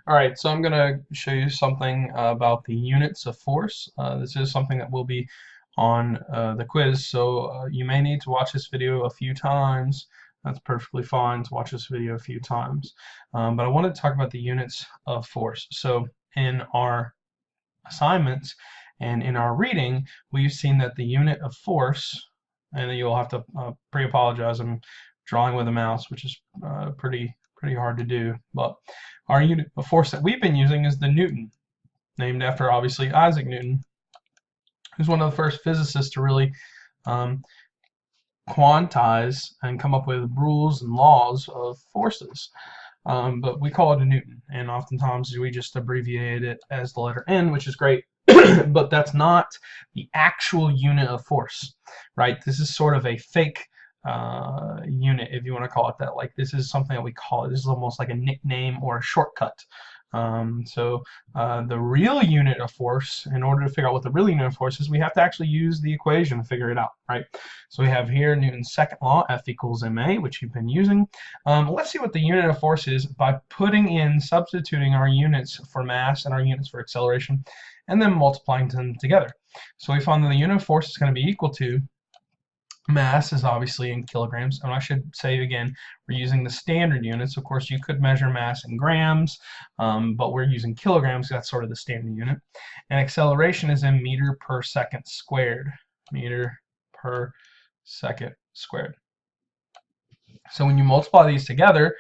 Alright, so I'm going to show you something about the units of force. This is something that will be on the quiz, so you may need to watch this video a few times. That's perfectly fine to watch this video a few times. But I wanted to talk about the units of force. So in our assignments and in our reading, we've seen that the unit of force, and you'll have to pre-apologize, I'm drawing with a mouse, which is pretty hard to do, but our unit of force that we've been using is the Newton, named after obviously Isaac Newton, who's one of the first physicists to really um, quantize and come up with rules and laws of forces. But we call it a Newton, and oftentimes we just abbreviate it as the letter N, which is great. But that's not the actual unit of force, right? This is sort of a fake unit, if you want to call it that. Like, this is something that we call it. This is almost like a nickname or a shortcut. The real unit of force, in order to figure out what the real unit of force is, we have to actually use the equation to figure it out, right? So we have here Newton's second law, F equals ma, which you've been using. Let's see what the unit of force is by substituting our units for mass and our units for acceleration, and then multiplying them together. So we found that the unit of force is going to be equal to, mass is obviously in kilograms, and I should say again, we're using the standard units. Of course, you could measure mass in grams, but we're using kilograms. That's sort of the standard unit. And acceleration is in meter per second squared. Meter per second squared. So when you multiply these together,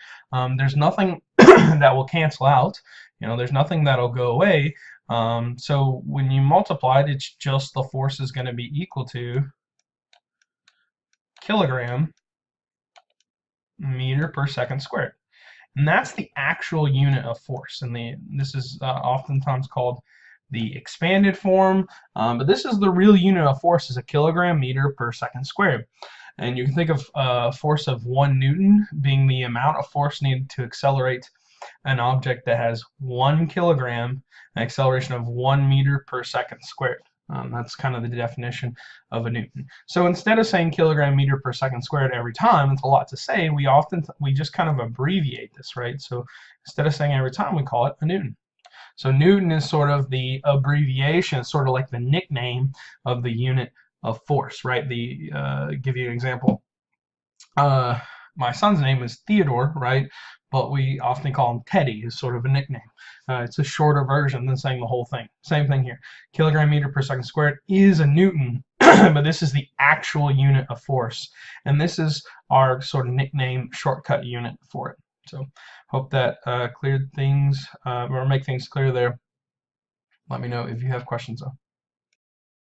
there's nothing that will cancel out. There's nothing that'll go away. So when you multiply it, it's just the force is going to be equal to kilogram meter per second squared. And that's the actual unit of force. And this is oftentimes called the expanded form, but this is the real unit of force, is a kilogram meter per second squared. And you can think of a force of 1 Newton being the amount of force needed to accelerate an object that has 1 kilogram, an acceleration of 1 meter per second squared. That's kind of the definition of a Newton. So instead of saying kilogram meter per second squared every time, it's a lot to say, we just kind of abbreviate this, right? So instead of saying every time, we call it a Newton. So Newton is sort of the abbreviation, sort of like the nickname of the unit of force, right? Give you an example. My son's name is Theodore, right? But we often call him Teddy, is sort of a nickname. It's a shorter version than saying the whole thing. Same thing here. Kilogram meter per second squared is a Newton, but this is the actual unit of force. And this is our sort of nickname shortcut unit for it. So hope that cleared things, or make things clear there. Let me know if you have questions though.